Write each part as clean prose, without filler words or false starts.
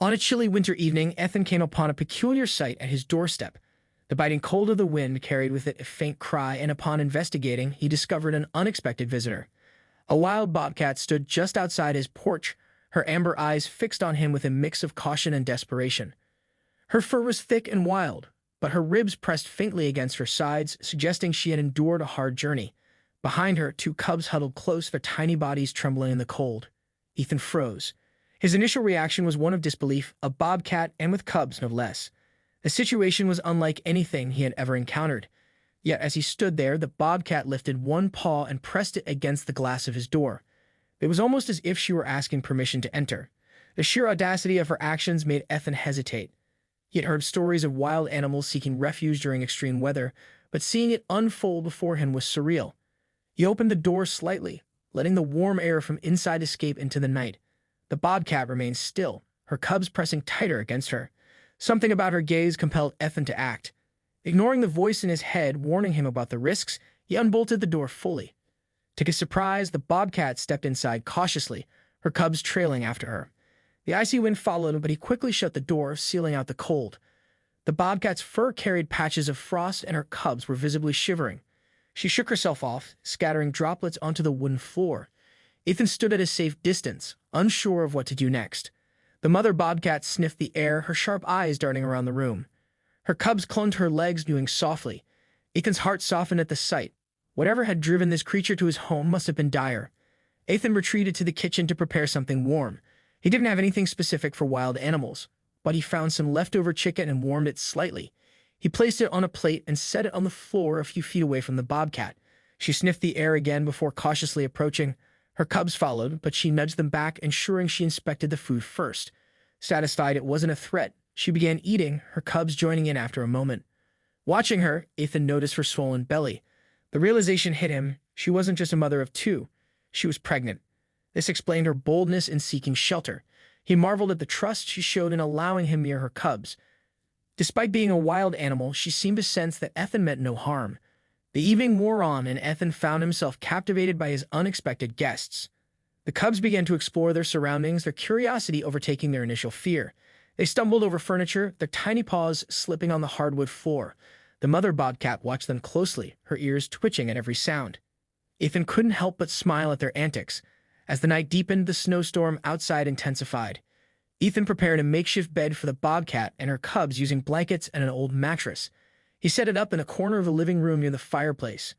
On a chilly winter evening, Ethan came upon a peculiar sight at his doorstep. The biting cold of the wind carried with it a faint cry, and upon investigating, he discovered an unexpected visitor. A wild bobcat stood just outside his porch, her amber eyes fixed on him with a mix of caution and desperation. Her fur was thick and wild, but her ribs pressed faintly against her sides, suggesting she had endured a hard journey. Behind her, two cubs huddled close, their tiny bodies trembling in the cold. Ethan froze. His initial reaction was one of disbelief, a bobcat, and with cubs, no less. The situation was unlike anything he had ever encountered. Yet as he stood there, the bobcat lifted one paw and pressed it against the glass of his door. It was almost as if she were asking permission to enter. The sheer audacity of her actions made Ethan hesitate. He had heard stories of wild animals seeking refuge during extreme weather, but seeing it unfold before him was surreal. He opened the door slightly, letting the warm air from inside escape into the night. The bobcat remained still, her cubs pressing tighter against her. Something about her gaze compelled Ethan to act. Ignoring the voice in his head warning him about the risks, he unbolted the door fully. To his surprise, the bobcat stepped inside cautiously, her cubs trailing after her. The icy wind followed, but he quickly shut the door, sealing out the cold. The bobcat's fur carried patches of frost, and her cubs were visibly shivering. She shook herself off, scattering droplets onto the wooden floor. Ethan stood at a safe distance, unsure of what to do next. The mother bobcat sniffed the air, her sharp eyes darting around the room. Her cubs clung to her legs, mewing softly. Ethan's heart softened at the sight. Whatever had driven this creature to his home must have been dire. Ethan retreated to the kitchen to prepare something warm. He didn't have anything specific for wild animals, but he found some leftover chicken and warmed it slightly. He placed it on a plate and set it on the floor a few feet away from the bobcat. She sniffed the air again before cautiously approaching. Her cubs followed, but she nudged them back, ensuring she inspected the food first. Satisfied it wasn't a threat, she began eating, her cubs joining in after a moment. Watching her, Ethan noticed her swollen belly. The realization hit him, she wasn't just a mother of two. She was pregnant. This explained her boldness in seeking shelter. He marveled at the trust she showed in allowing him near her cubs. Despite being a wild animal, she seemed to sense that Ethan meant no harm. The evening wore on, and Ethan found himself captivated by his unexpected guests. The cubs began to explore their surroundings, their curiosity overtaking their initial fear. They stumbled over furniture, their tiny paws slipping on the hardwood floor. The mother bobcat watched them closely, her ears twitching at every sound. Ethan couldn't help but smile at their antics. As the night deepened, the snowstorm outside intensified. Ethan prepared a makeshift bed for the bobcat and her cubs using blankets and an old mattress. He set it up in a corner of the living room near the fireplace.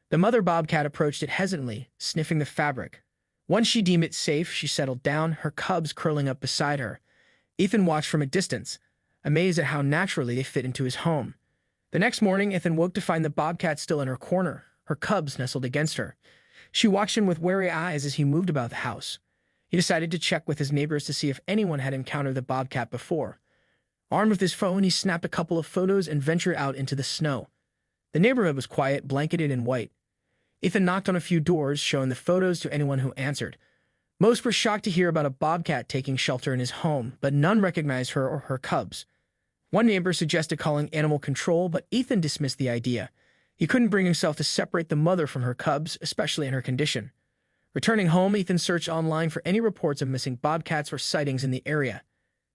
The mother bobcat approached it hesitantly, sniffing the fabric. Once she deemed it safe, she settled down, her cubs curling up beside her. Ethan watched from a distance, amazed at how naturally they fit into his home. The next morning, Ethan woke to find the bobcat still in her corner, her cubs nestled against her. She watched him with wary eyes as he moved about the house. He decided to check with his neighbors to see if anyone had encountered the bobcat before. Armed with his phone, he snapped a couple of photos and ventured out into the snow. The neighborhood was quiet, blanketed in white. Ethan knocked on a few doors, showing the photos to anyone who answered. Most were shocked to hear about a bobcat taking shelter in his home, but none recognized her or her cubs. One neighbor suggested calling animal control, but Ethan dismissed the idea. He couldn't bring himself to separate the mother from her cubs, especially in her condition. Returning home, Ethan searched online for any reports of missing bobcats or sightings in the area.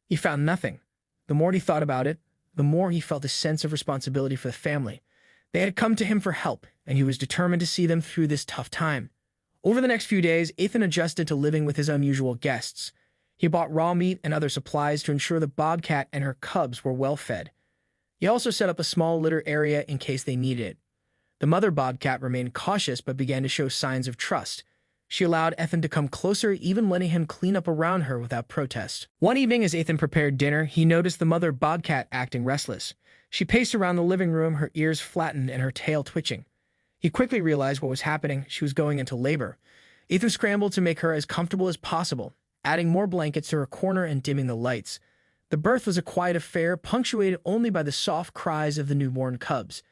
He found nothing. The more he thought about it, the more he felt a sense of responsibility for the family. They had come to him for help, and he was determined to see them through this tough time. Over the next few days, Ethan adjusted to living with his unusual guests. He bought raw meat and other supplies to ensure the bobcat and her cubs were well fed. He also set up a small litter area in case they needed it. The mother bobcat remained cautious but began to show signs of trust. She allowed Ethan to come closer, even letting him clean up around her without protest. One evening, as Ethan prepared dinner, he noticed the mother bobcat acting restless. She paced around the living room, her ears flattened and her tail twitching. He quickly realized what was happening. She was going into labor. Ethan scrambled to make her as comfortable as possible, adding more blankets to her corner and dimming the lights. The birth was a quiet affair, punctuated only by the soft cries of the newborn cubs.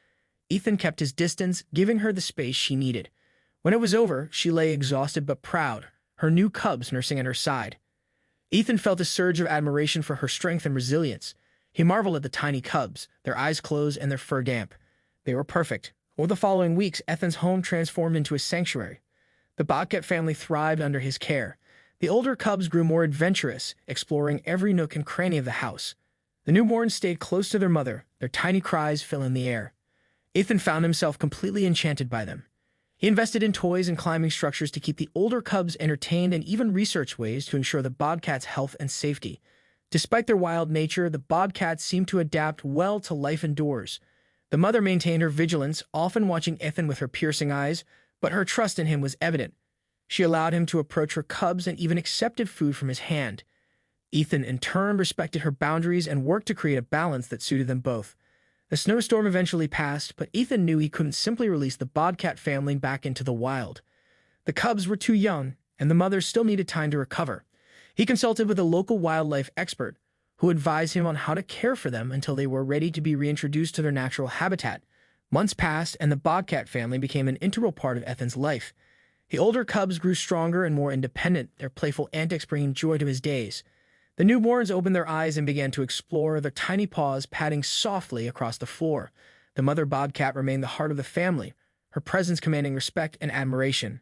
Ethan kept his distance, giving her the space she needed. When it was over, she lay exhausted but proud, her new cubs nursing at her side. Ethan felt a surge of admiration for her strength and resilience. He marveled at the tiny cubs, their eyes closed and their fur damp. They were perfect. Over the following weeks, Ethan's home transformed into a sanctuary. The Bobcat family thrived under his care. The older cubs grew more adventurous, exploring every nook and cranny of the house. The newborns stayed close to their mother, their tiny cries filling the air. Ethan found himself completely enchanted by them. He invested in toys and climbing structures to keep the older cubs entertained and even researched ways to ensure the bobcats' health and safety. Despite their wild nature, the bobcats seemed to adapt well to life indoors. The mother maintained her vigilance, often watching Ethan with her piercing eyes, but her trust in him was evident. She allowed him to approach her cubs and even accepted food from his hand. Ethan, in turn, respected her boundaries and worked to create a balance that suited them both. The snowstorm eventually passed, but Ethan knew he couldn't simply release the Bobcat family back into the wild. The cubs were too young, and the mother still needed time to recover. He consulted with a local wildlife expert, who advised him on how to care for them until they were ready to be reintroduced to their natural habitat. Months passed, and the Bobcat family became an integral part of Ethan's life. The older cubs grew stronger and more independent, their playful antics bringing joy to his days. The newborns opened their eyes and began to explore, their tiny paws padding softly across the floor. The mother bobcat remained the heart of the family, her presence commanding respect and admiration.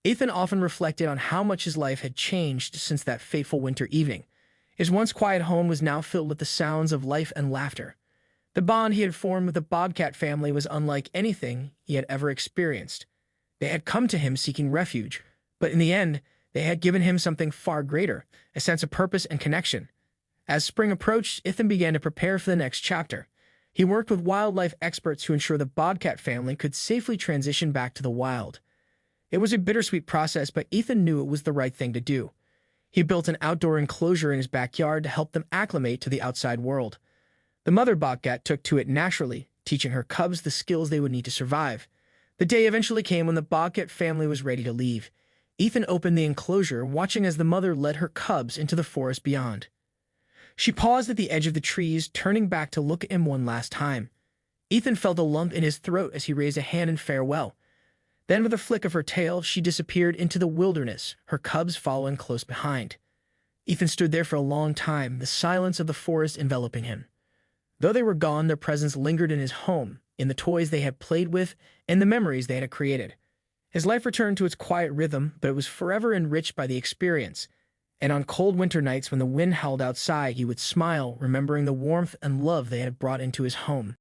Ethan often reflected on how much his life had changed since that fateful winter evening. His once quiet home was now filled with the sounds of life and laughter. The bond he had formed with the bobcat family was unlike anything he had ever experienced. They had come to him seeking refuge, but in the end, they had given him something far greater, a sense of purpose and connection. As spring approached, Ethan began to prepare for the next chapter. He worked with wildlife experts to ensure the Bobcat family could safely transition back to the wild. It was a bittersweet process, but Ethan knew it was the right thing to do. He built an outdoor enclosure in his backyard to help them acclimate to the outside world. The mother Bobcat took to it naturally, teaching her cubs the skills they would need to survive. The day eventually came when the Bobcat family was ready to leave. Ethan opened the enclosure, watching as the mother led her cubs into the forest beyond. She paused at the edge of the trees, turning back to look at him one last time. Ethan felt a lump in his throat as he raised a hand in farewell. Then, with a flick of her tail, she disappeared into the wilderness, her cubs following close behind. Ethan stood there for a long time, the silence of the forest enveloping him. Though they were gone, their presence lingered in his home, in the toys they had played with, and the memories they had created. His life returned to its quiet rhythm, but it was forever enriched by the experience. And on cold winter nights when the wind howled outside, he would smile, remembering the warmth and love they had brought into his home.